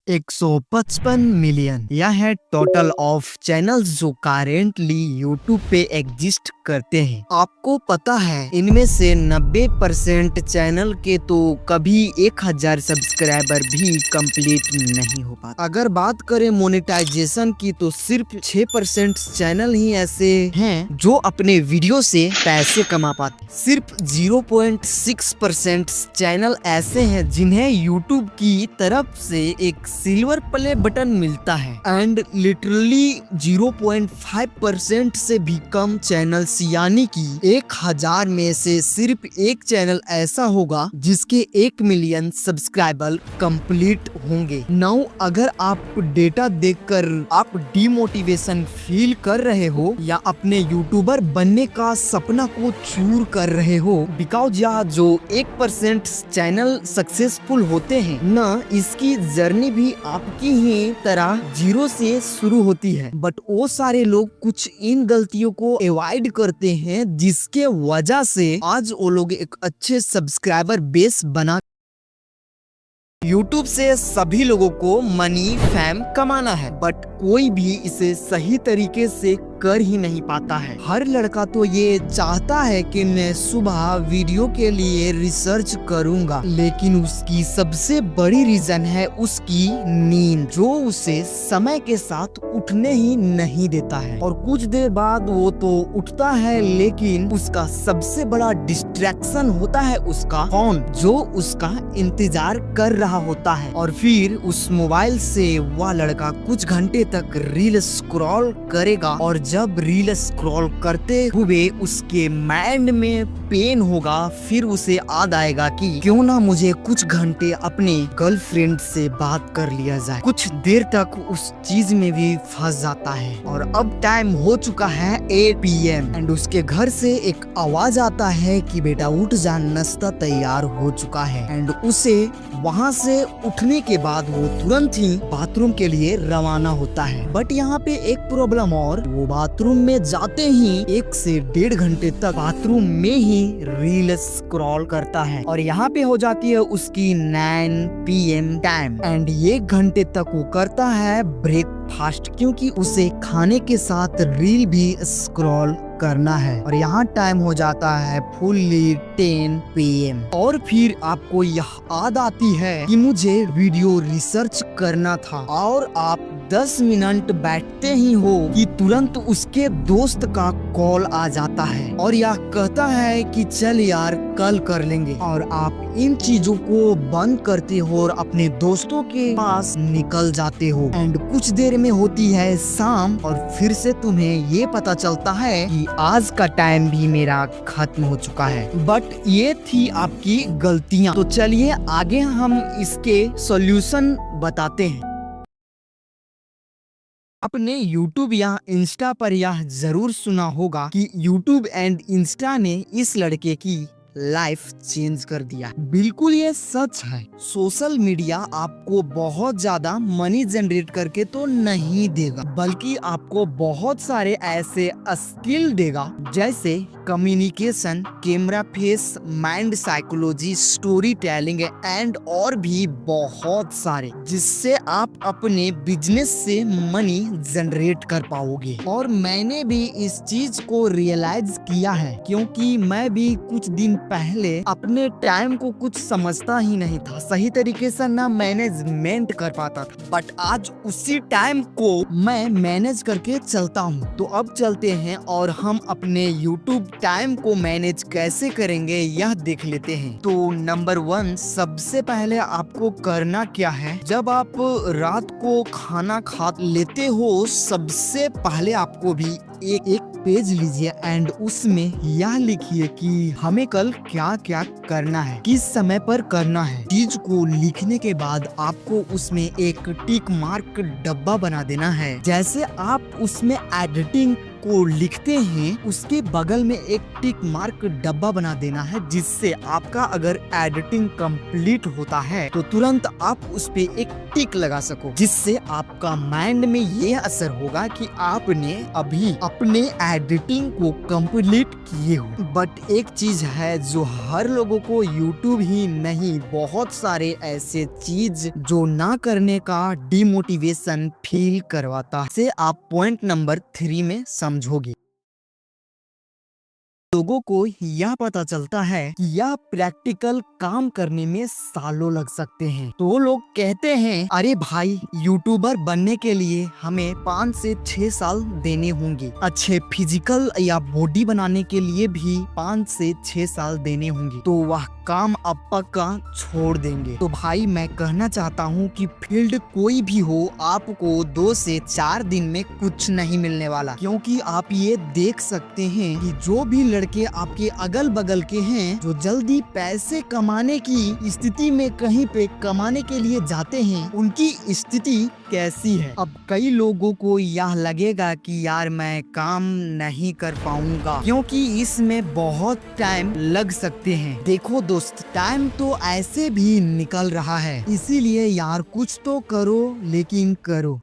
155 million यह है total of channels जो करेंटली यूट्यूब पे एग्जिस्ट करते हैं। आपको पता है इनमें से 90% चैनल के तो कभी 1000 सब्सक्राइबर भी कंप्लीट नहीं हो पाता। अगर बात करें मोनेटाइजेशन की तो सिर्फ 6% चैनल ही ऐसे हैं जो अपने वीडियो से पैसे कमा पाते। सिर्फ 0.6% चैनल ऐसे हैं जिन्हें यूट्यूब की तरफ से एक सिल्वर प्ले बटन मिलता है एंड लिटरली 0.5% से भी कम चैनल्स यानी कि 1000 में से सिर्फ एक चैनल ऐसा होगा जिसके 1 मिलियन सब्सक्राइबर कंप्लीट होंगे। नाउ अगर आप डेटा देखकर आप डिमोटिवेशन फील कर रहे हो या अपने यूट्यूबर बनने का सपना को चूर कर रहे हो बिकॉज यह जो 1% चैनल सक्सेसफुल होते हैं ना, इसकी जर्नी भी आपकी ही तरह 0 से शुरू होती है। बट वो सारे लोग कुछ इन गलतियों को अवॉइड करते हैं जिसके वजह से आज वो लोग एक अच्छे सब्सक्राइबर बेस बना। यूट्यूब से सभी लोगों को मनी फेम कमाना है बट कोई भी इसे सही तरीके से कर ही नहीं पाता है। हर लड़का तो ये चाहता है कि मैं सुबह वीडियो के लिए रिसर्च करूंगा, लेकिन उसकी सबसे बड़ी रीजन है उसकी नींद जो उसे समय के साथ उठने ही नहीं देता है। और कुछ देर बाद वो तो उठता है लेकिन उसका सबसे बड़ा डिस्ट्रैक्शन होता है उसका फोन जो उसका इंतजार कर रहा होता है। और फिर उस मोबाइल से वह लड़का कुछ घंटे तक रील स्क्रॉल करेगा और जब रील स्क्रॉल करते हुए उसके माइंड में पेन होगा फिर उसे याद आएगा कि क्यों ना मुझे कुछ घंटे अपने गर्लफ्रेंड से बात कर लिया जाए। कुछ देर तक उस चीज में भी फंस जाता है और अब टाइम हो चुका है 8 PM एंड उसके घर से एक आवाज आता है कि बेटा उठ जा, नाश्ता तैयार हो चुका है। एंड उसे वहाँ से उठने के बाद वो तुरंत ही बाथरूम के लिए रवाना होता है। बट यहाँ पे एक प्रॉब्लम और, वो बाथरूम में जाते ही 1 से 1.5 घंटे तक बाथरूम में ही रील स्क्रॉल करता है और यहाँ पे हो जाती है उसकी 9 PM टाइम एंड 1 घंटे तक वो करता है ब्रेकफास्ट क्योंकि उसे खाने के साथ रील भी स्क्रॉल करना है। और यहाँ टाइम हो जाता है फुल्ली 10 PM और फिर आपको यह याद आती है कि मुझे वीडियो रिसर्च करना था और आप 10 मिनट बैठते ही हो कि तुरंत उसके दोस्त का कॉल आ जाता है और यह कहता है कि चल यार कल कर लेंगे। और आप इन चीजों को बंद करते हो और अपने दोस्तों के पास निकल जाते हो एंड कुछ देर में होती है शाम और फिर से तुम्हें ये पता चलता है कि आज का टाइम भी मेरा खत्म हो चुका है। बट ये थी आपकी गलतियाँ। तो चलिए आगे हम इसके सॉल्यूशन बताते हैं। आपने YouTube या इंस्टा पर यह जरूर सुना होगा कि YouTube एंड इंस्टा ने इस लड़के की लाइफ चेंज कर दिया। बिल्कुल ये सच है। सोशल मीडिया आपको बहुत ज्यादा मनी जनरेट करके तो नहीं देगा बल्कि आपको बहुत सारे ऐसे स्किल देगा जैसे communication, camera face, mind psychology, story telling and और भी बहुत सारे, जिससे आप अपने बिजनेस से मनी जनरेट कर पाओगे। और मैंने भी इस चीज को रियलाइज किया है क्योंकि मैं भी कुछ दिन पहले अपने टाइम को कुछ समझता ही नहीं था, सही तरीके से ना मैनेजमेंट कर पाता था। बट आज उसी टाइम को मैं मैनेज करके चलता हूँ। तो अब चलते हैं और हम अपने YouTube टाइम को मैनेज कैसे करेंगे यह देख लेते हैं। तो नंबर 1, सबसे पहले आपको करना क्या है, जब आप रात को खाना खा लेते हो सबसे पहले आपको भी एक पेज लीजिए एंड उसमें यह लिखिए कि हमें कल क्या क्या करना है, किस समय पर करना है। चीज को लिखने के बाद आपको उसमें एक टिक मार्क डब्बा बना देना है। जैसे आप उसमें एडिटिंग को लिखते हैं उसके बगल में एक टिक मार्क डब्बा बना देना है, जिससे आपका अगर एडिटिंग कंप्लीट होता है तो तुरंत आप उस पे एक टिक लगा सको, जिससे आपका माइंड में ये असर होगा कि आपने अभी अपने एडिटिंग को कंप्लीट किए हो। बट एक चीज है जो हर लोगों को, यूट्यूब ही नहीं बहुत सारे ऐसे चीज जो ना करने का डिमोटिवेशन फील करवाता है, से आप पॉइंट नंबर 3 में समझोगे। लोगों को यह पता चलता है कि यह प्रैक्टिकल काम करने में सालों लग सकते हैं, तो वो लोग कहते हैं अरे भाई यूट्यूबर बनने के लिए हमें 5 से 6 साल देने होंगे, अच्छे फिजिकल या बॉडी बनाने के लिए भी 5 से 6 साल देने होंगे, तो वह काम अब पक्का छोड़ देंगे। तो भाई मैं कहना चाहता हूँ कि फील्ड कोई भी हो, आपको 2 से 4 दिन में कुछ नहीं मिलने वाला, क्योंकि आप ये देख सकते हैं कि जो भी लड़के आपके अगल बगल के हैं जो जल्दी पैसे कमाने की स्थिति में कहीं पे कमाने के लिए जाते हैं, उनकी स्थिति कैसी है। अब कई लोगों को यह लगेगा कि यार मैं काम नहीं कर पाऊंगा क्योंकि इसमें बहुत टाइम लग सकते हैं। देखो दोस्त, टाइम तो ऐसे भी निकल रहा है, इसीलिए यार कुछ तो करो, लेकिन करो।